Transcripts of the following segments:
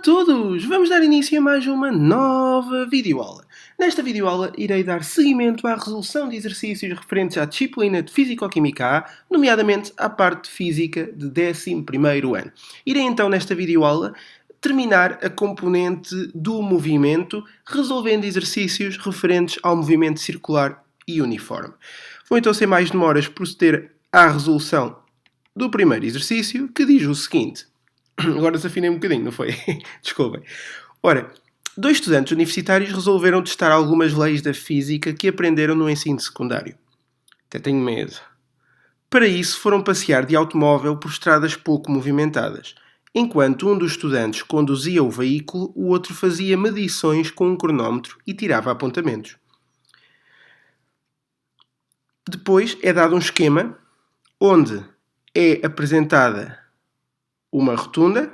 todos! Vamos dar início a mais uma nova videoaula. Nesta videoaula irei dar seguimento à resolução de exercícios referentes à disciplina de Físico-Química A, nomeadamente à parte de Física de 11º ano. Irei então nesta videoaula terminar a componente do movimento, resolvendo exercícios referentes ao movimento circular e uniforme. Vou então, sem mais demoras, proceder à resolução do primeiro exercício, que diz o seguinte. Agora desafinei um bocadinho, não foi? Desculpem. Ora, dois estudantes universitários resolveram testar algumas leis da física que aprenderam no ensino secundário. Até tenho medo. Para isso, foram passear de automóvel por estradas pouco movimentadas. Enquanto um dos estudantes conduzia o veículo, o outro fazia medições com um cronómetro e tirava apontamentos. Depois é dado um esquema onde é apresentada uma rotunda,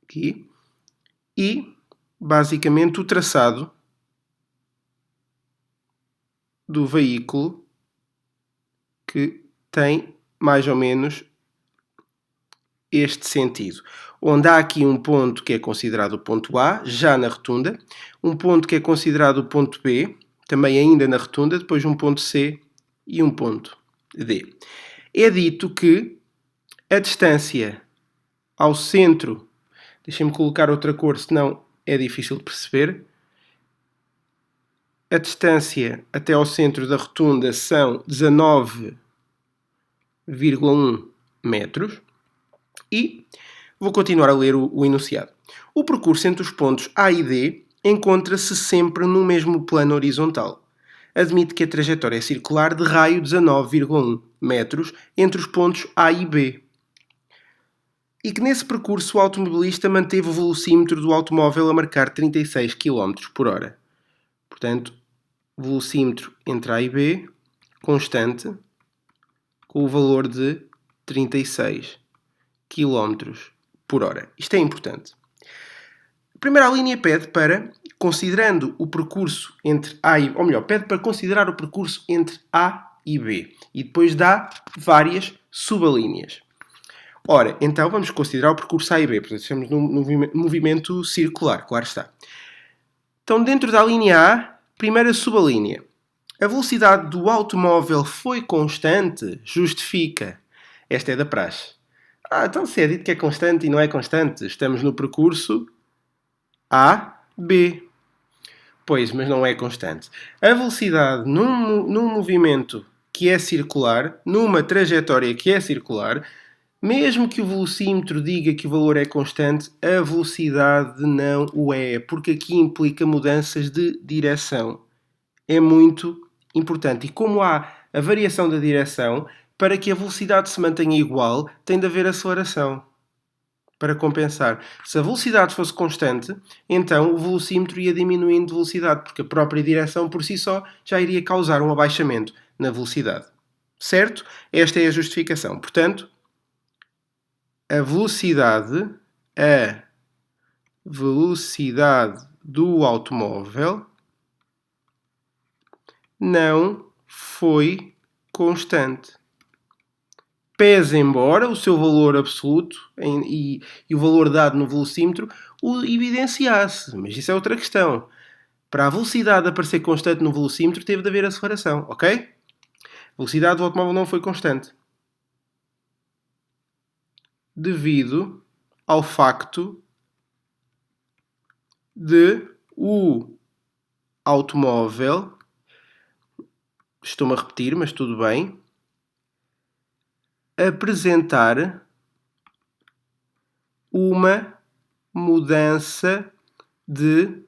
aqui, e basicamente o traçado do veículo, que tem mais ou menos este sentido. Onde há aqui um ponto que é considerado o ponto A, já na rotunda, um ponto que é considerado o ponto B, também ainda na rotunda, depois um ponto C e um ponto D. É dito que a distância ao centro, deixem-me colocar outra cor, senão é difícil de perceber. A distância até ao centro da rotunda são 19,1 metros. E vou continuar a ler o enunciado. O percurso entre os pontos A e D encontra-se sempre no mesmo plano horizontal. Admite que a trajetória é circular de raio 19,1 metros entre os pontos A e B. E que nesse percurso o automobilista manteve o velocímetro do automóvel a marcar 36 km por hora. Portanto, velocímetro entre A e B, constante, com o valor de 36 km por hora. Isto é importante. A primeira linha pede para, considerando o percurso entre A e... Ou melhor, pede para considerar o percurso entre A e B. E depois dá várias subalíneas. Ora, então vamos considerar o percurso A e B. Portanto, estamos num movimento circular, claro está. Então, dentro da linha A, primeira subalínea. A velocidade do automóvel foi constante? Justifica. Esta é da praxe. Então se é dito que é constante e não é constante, estamos no percurso A, B. Pois, mas não é constante. A velocidade num movimento que é circular, numa trajetória que é circular, mesmo que o velocímetro diga que o valor é constante, a velocidade não o é, porque aqui implica mudanças de direção. É muito importante. E como há a variação da direção, para que a velocidade se mantenha igual, tem de haver aceleração para compensar. Se a velocidade fosse constante, então o velocímetro ia diminuindo de velocidade, porque a própria direção por si só já iria causar um abaixamento na velocidade. Certo? Esta é a justificação. Portanto, a velocidade do automóvel não foi constante. Pese embora o seu valor absoluto e o valor dado no velocímetro o evidenciasse. Mas isso é outra questão. Para a velocidade aparecer constante no velocímetro, teve de haver aceleração, ok? A velocidade do automóvel não foi constante. Devido ao facto de o automóvel, estou-me a repetir, mas tudo bem, apresentar uma mudança de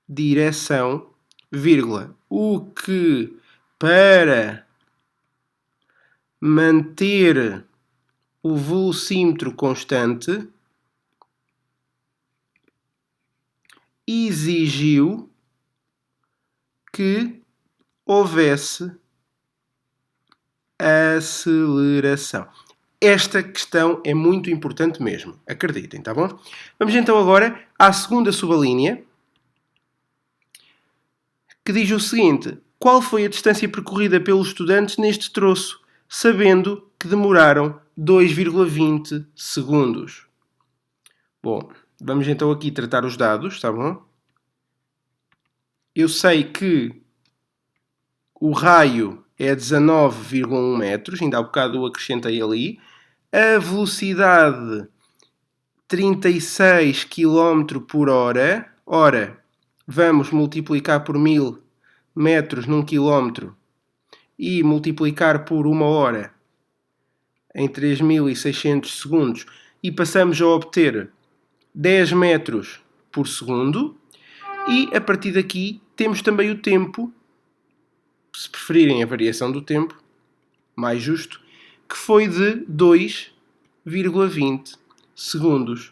direção, vírgula, o que para manter o velocímetro constante exigiu que houvesse aceleração. Esta questão é muito importante mesmo, acreditem, tá bom? Vamos então agora à segunda subalínea, que diz o seguinte: qual foi a distância percorrida pelos estudantes neste troço, sabendo que demoraram 2,20 segundos? Bom, vamos então aqui tratar os dados, tá bom? Eu sei que o raio é 19,1 metros, ainda há bocado eu acrescentei ali. A velocidade 36 km por hora. Ora, vamos multiplicar por 1000 metros num quilómetro e multiplicar por 1 hora em 3600 segundos e passamos a obter 10 metros por segundo. E a partir daqui temos também o tempo, se preferirem a variação do tempo, mais justo, que foi de 2,20 segundos.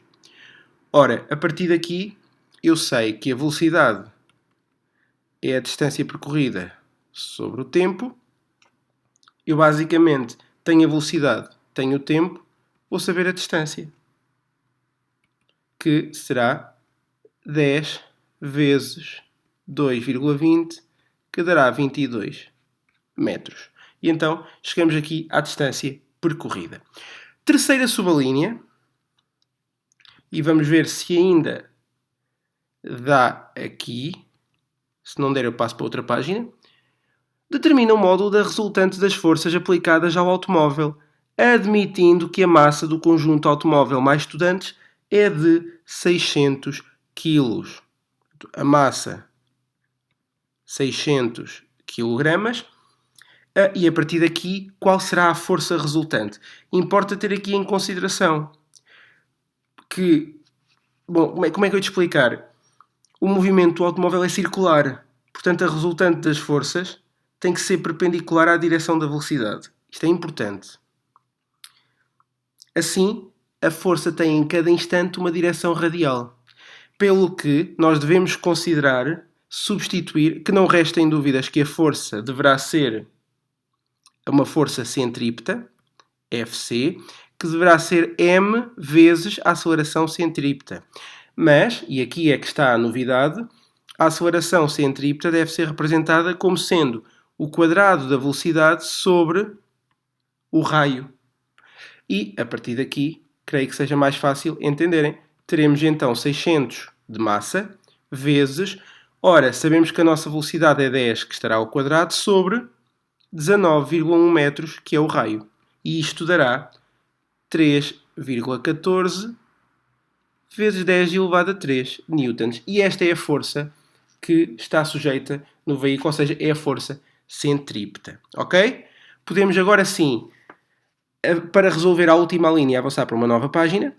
Ora, a partir daqui eu sei que a velocidade é a distância percorrida sobre o tempo. Eu basicamente tenho a velocidade, tenho o tempo, vou saber a distância, que será 10 vezes 2,20, que dará 22 metros. E então chegamos aqui à distância percorrida. Terceira subalínea, e vamos ver se ainda dá aqui. Se não der, eu passo para outra página. Determina o módulo da resultante das forças aplicadas ao automóvel, admitindo que a massa do conjunto automóvel mais estudantes é de 600 kg. A massa 600 kg. E a partir daqui, qual será a força resultante? Importa ter aqui em consideração que, bom, como é que eu ia te explicar? O movimento do automóvel é circular, portanto a resultante das forças tem que ser perpendicular à direção da velocidade. Isto é importante. Assim, a força tem em cada instante uma direção radial, pelo que nós devemos considerar, substituir, que não restem dúvidas que a força deverá ser uma força centrípeta, Fc, que deverá ser m vezes a aceleração centrípeta. Mas, e aqui é que está a novidade, a aceleração centrípeta deve ser representada como sendo o quadrado da velocidade sobre o raio. E, a partir daqui, creio que seja mais fácil entenderem. Teremos então 600 de massa vezes, ora, sabemos que a nossa velocidade é 10, que estará ao quadrado, sobre 19,1 metros, que é o raio. E isto dará 3,14 vezes 10 elevado a 3 newtons. E esta é a força que está sujeita no veículo, ou seja, é a força centrípeta. Ok? Podemos agora sim, para resolver a última linha, avançar para uma nova página.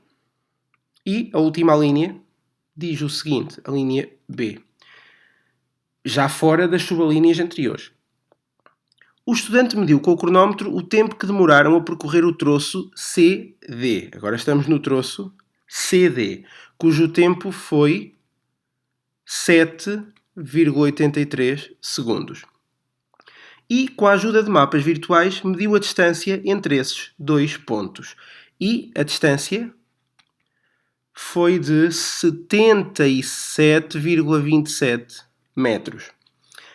E a última linha diz o seguinte, a linha B. Já fora das subalíneas anteriores. O estudante mediu com o cronómetro o tempo que demoraram a percorrer o troço CD. Agora estamos no troço CD, cujo tempo foi 7,83 segundos. E, com a ajuda de mapas virtuais, mediu a distância entre esses dois pontos. E a distância foi de 77,27 metros.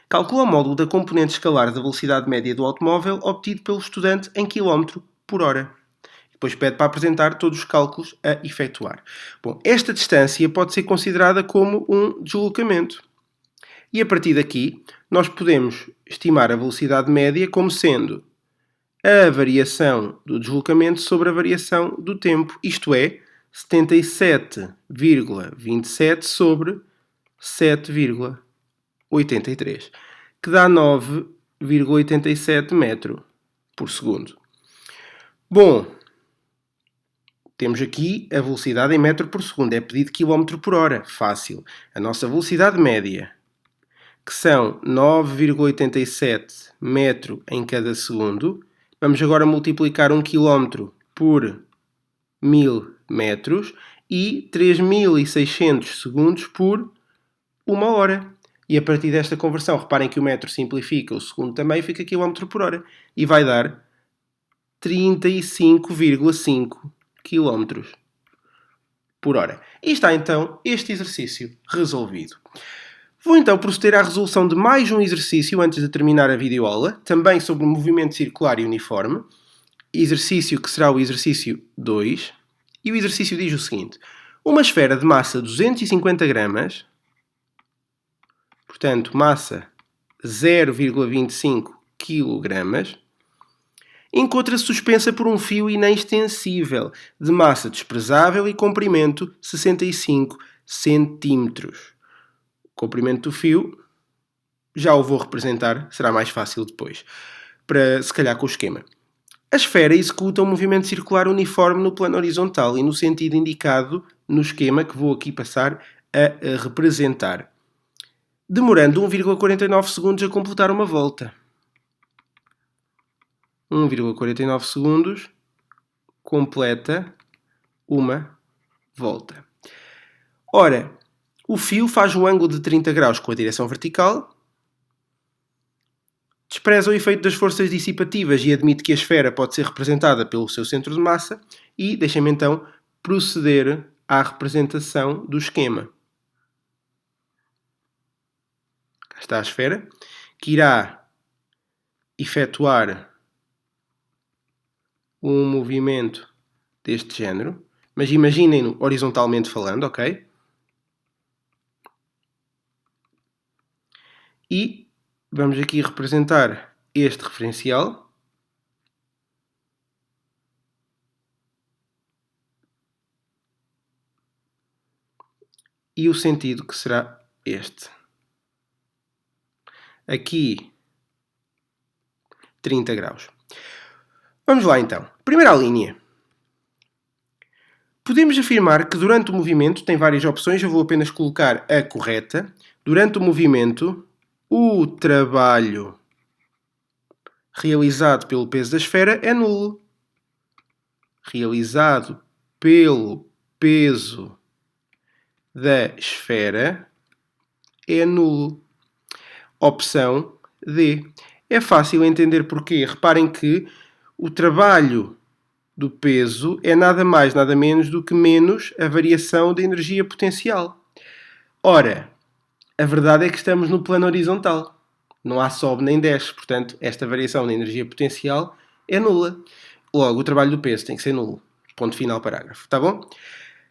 Calcula o módulo da componente escalar da velocidade média do automóvel obtido pelo estudante em km por hora. Depois pede para apresentar todos os cálculos a efetuar. Bom, esta distância pode ser considerada como um deslocamento. E a partir daqui, nós podemos estimar a velocidade média como sendo a variação do deslocamento sobre a variação do tempo. Isto é, 77,27 sobre 7,83, que dá 9,87 metros por segundo. Bom, temos aqui a velocidade em metro por segundo, é pedido quilómetro por hora, fácil. A nossa velocidade média, que são 9,87 metro em cada segundo. Vamos agora multiplicar 1 km por 1000 metros e 3600 segundos por 1 hora. E a partir desta conversão, reparem que o metro simplifica, o segundo também fica km por hora. E vai dar 35,5 km por hora. E está então este exercício resolvido. Vou então proceder à resolução de mais um exercício antes de terminar a videoaula, também sobre o movimento circular e uniforme. Exercício que será o exercício 2. E o exercício diz o seguinte: Uma esfera de massa 250 gramas, portanto, massa 0,25 kg, encontra-se suspensa por um fio inextensível, de massa desprezável e comprimento 65 cm. O comprimento do fio já o vou representar, será mais fácil depois, para se calhar com o esquema. A esfera executa um movimento circular uniforme no plano horizontal e no sentido indicado no esquema que vou aqui passar a representar, demorando 1,49 segundos a completar uma volta. 1,49 segundos completa uma volta. Ora, o fio faz um ângulo de 30 graus com a direção vertical, despreza o efeito das forças dissipativas e admite que a esfera pode ser representada pelo seu centro de massa e deixem-me então proceder à representação do esquema. Cá está a esfera, que irá efetuar um movimento deste género, mas imaginem-no horizontalmente falando, ok? E vamos aqui representar este referencial. E o sentido que será este. Aqui, 30 graus. Vamos lá então. Primeira linha. Podemos afirmar que durante o movimento, tem várias opções, eu vou apenas colocar a correta. Durante o movimento, o trabalho realizado pelo peso da esfera é nulo. Realizado pelo peso da esfera é nulo. Opção D. É fácil entender porquê. Reparem que o trabalho do peso é nada mais, nada menos do que menos a variação da energia potencial. Ora, a verdade é que estamos no plano horizontal. Não há sobe nem desce. Portanto, esta variação da energia potencial é nula. Logo, o trabalho do peso tem que ser nulo. Ponto final, parágrafo. Tá bom?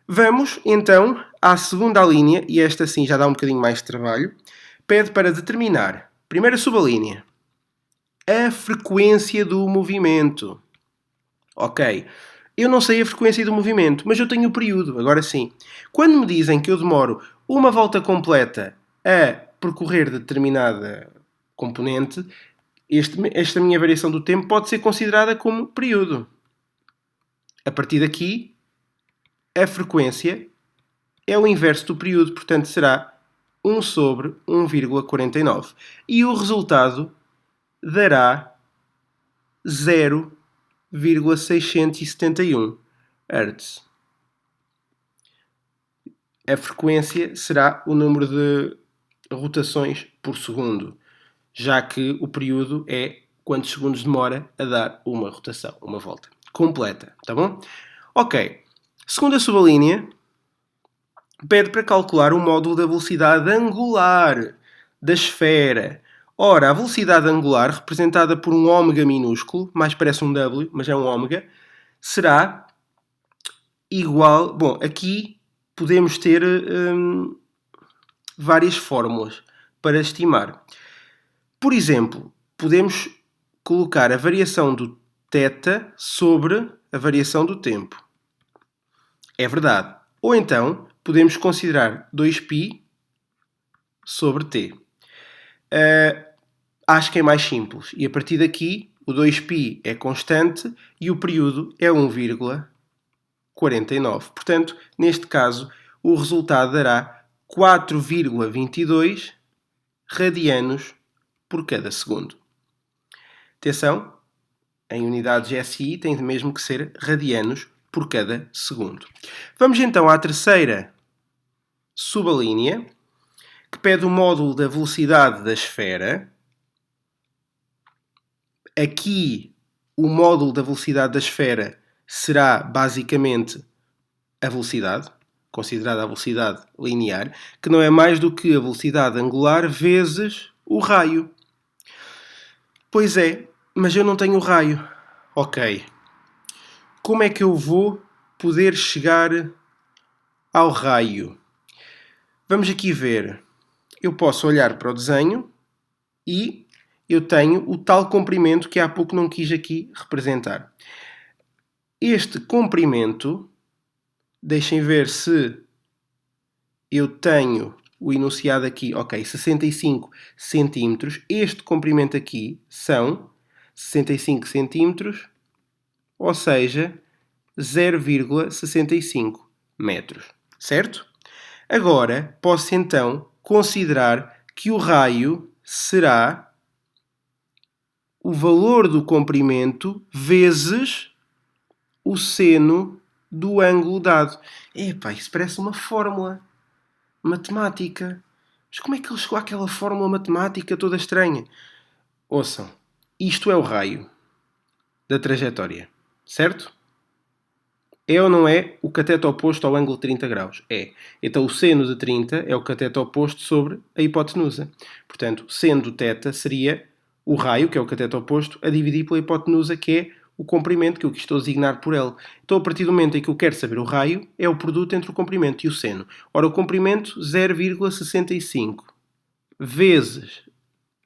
Vamos, então, à segunda linha, e esta sim já dá um bocadinho mais de trabalho. Pede para determinar, primeira subalínea, a frequência do movimento. Ok, eu não sei a frequência do movimento, mas eu tenho o período, agora sim. Quando me dizem que eu demoro uma volta completa a percorrer determinada componente, esta minha variação do tempo pode ser considerada como período. A partir daqui, a frequência é o inverso do período, portanto será 1 sobre 1,49. E o resultado dará 0,671 Hz. A frequência será o número de rotações por segundo, já que o período é quantos segundos demora a dar uma rotação, uma volta completa, tá bom? Ok. Segunda subalínea pede para calcular o módulo da velocidade angular da esfera. Ora, a velocidade angular, representada por um ômega minúsculo, mais parece um W, mas é um ômega, será igual... Bom, aqui podemos ter várias fórmulas para estimar. Por exemplo, podemos colocar a variação do θ sobre a variação do tempo. É verdade. Ou então, podemos considerar 2π sobre t. Acho que é mais simples. E a partir daqui, o 2π é constante e o período é 1,49. Portanto, neste caso, o resultado dará 4,22 radianos por cada segundo. Atenção, em unidades SI tem mesmo que ser radianos por cada segundo. Vamos então à terceira subalínea, que pede o módulo da velocidade da esfera. Aqui, o módulo da velocidade da esfera será basicamente a velocidade, considerada a velocidade linear, que não é mais do que a velocidade angular vezes o raio. Pois é, mas eu não tenho raio. Ok. Como é que eu vou poder chegar ao raio. Vamos aqui ver. Eu posso olhar para o desenho e eu tenho o tal comprimento que há pouco não quis aqui representar. Este comprimento, deixem ver se eu tenho o enunciado aqui, ok, 65 centímetros. Este comprimento aqui são 65 centímetros, ou seja, 0,65 metros, certo? Agora, posso então considerar que o raio será o valor do comprimento vezes o seno do ângulo dado. Epá, isso parece uma fórmula matemática. Mas como é que ele chegou àquela fórmula matemática toda estranha? Ouçam, isto é o raio da trajetória, certo? É ou não é o cateto oposto ao ângulo de 30 graus? É. Então o seno de 30 é o cateto oposto sobre a hipotenusa. Portanto, seno do θ seria o raio, que é o cateto oposto, a dividir pela hipotenusa, que é o comprimento que eu estou a designar por L. Então, a partir do momento em que eu quero saber o raio, é o produto entre o comprimento e o seno. Ora, o comprimento 0,65 vezes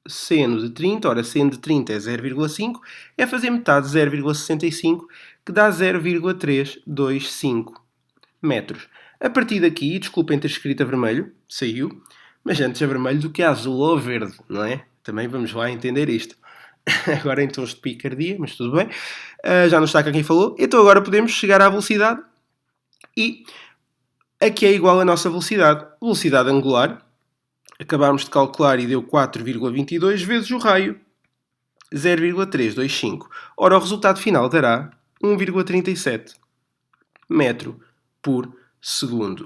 seno de 30, ora, seno de 30 é 0,5, é fazer metade de 0,65, que dá 0,325 metros. A partir daqui, desculpem ter escrito a vermelho, saiu, mas antes a vermelho do que a azul ou a verde, não é? Também vamos lá entender isto. Agora em tons de picardia, mas tudo bem. Já não está cá quem falou. Então agora podemos chegar à velocidade. E aqui é igual a nossa velocidade. Velocidade angular. Acabámos de calcular e deu 4,22 vezes o raio. 0,325. Ora, o resultado final dará 1,37 metro por segundo.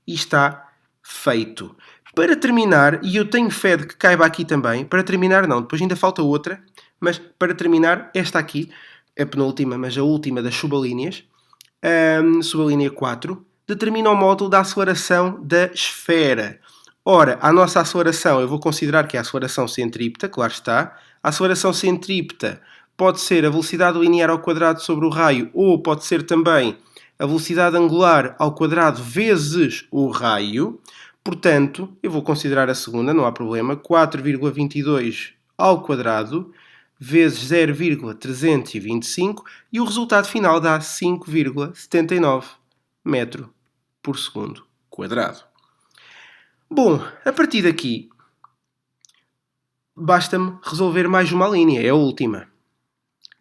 E está feito. Para terminar, e eu tenho fé de que caiba aqui também, para terminar não, depois ainda falta outra, mas para terminar, esta aqui, a penúltima, mas a última das subalíneas, subalínea 4, determina o módulo da aceleração da esfera. Ora, a nossa aceleração, eu vou considerar que é a aceleração centrípeta, claro está. A aceleração centrípeta pode ser a velocidade linear ao quadrado sobre o raio, ou pode ser também a velocidade angular ao quadrado vezes o raio. Portanto, eu vou considerar a segunda, não há problema, 4,22 ao quadrado vezes 0,325 e o resultado final dá 5,79 metro por segundo quadrado. Bom, a partir daqui, basta-me resolver mais uma linha, é a última,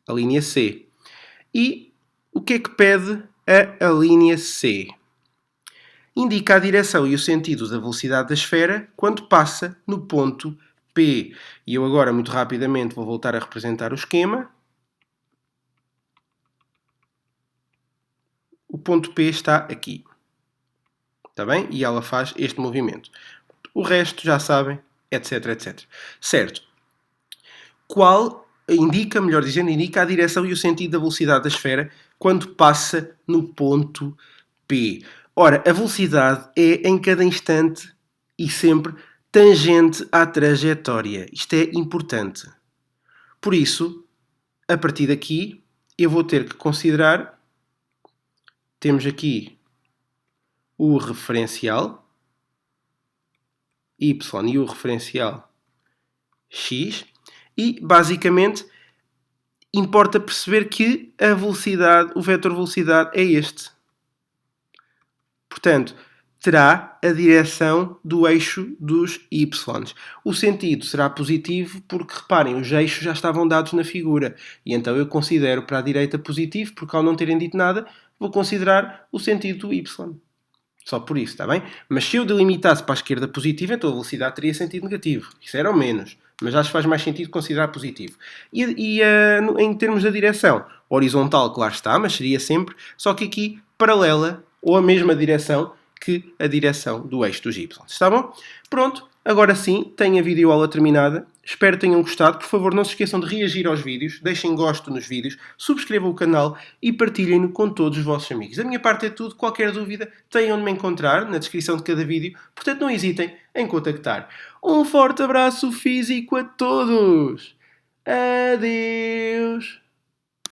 a linha C. E o que é que pede a linha C? Indica a direção e o sentido da velocidade da esfera quando passa no ponto P. E eu agora, muito rapidamente, vou voltar a representar o esquema. O ponto P está aqui. Está bem? E ela faz este movimento. O resto já sabem, etc, etc. Certo. Indica a direção e o sentido da velocidade da esfera quando passa no ponto P. Ora, a velocidade é em cada instante e sempre tangente à trajetória. Isto é importante. Por isso, a partir daqui, eu vou ter que considerar, temos aqui o referencial y e o referencial x, e basicamente importa perceber que a velocidade, o vetor velocidade é este. Portanto, terá a direção do eixo dos y. O sentido será positivo porque, reparem, os eixos já estavam dados na figura. E então eu considero para a direita positivo, porque ao não terem dito nada, vou considerar o sentido do y. Só por isso, está bem? Mas se eu delimitasse para a esquerda positivo, então a velocidade teria sentido negativo. Isso era o menos. Mas acho que faz mais sentido considerar positivo. Em termos da direção, horizontal, claro está, mas seria sempre, só que aqui paralela, ou a mesma direção que a direção do eixo dos y. Está bom? Pronto, agora sim, tenho a videoaula terminada. Espero que tenham gostado. Por favor, não se esqueçam de reagir aos vídeos, deixem gosto nos vídeos, subscrevam o canal e partilhem-no com todos os vossos amigos. Da minha parte é tudo. Qualquer dúvida, têm onde me encontrar, na descrição de cada vídeo. Portanto, não hesitem em contactar. Um forte abraço físico a todos. Adeus.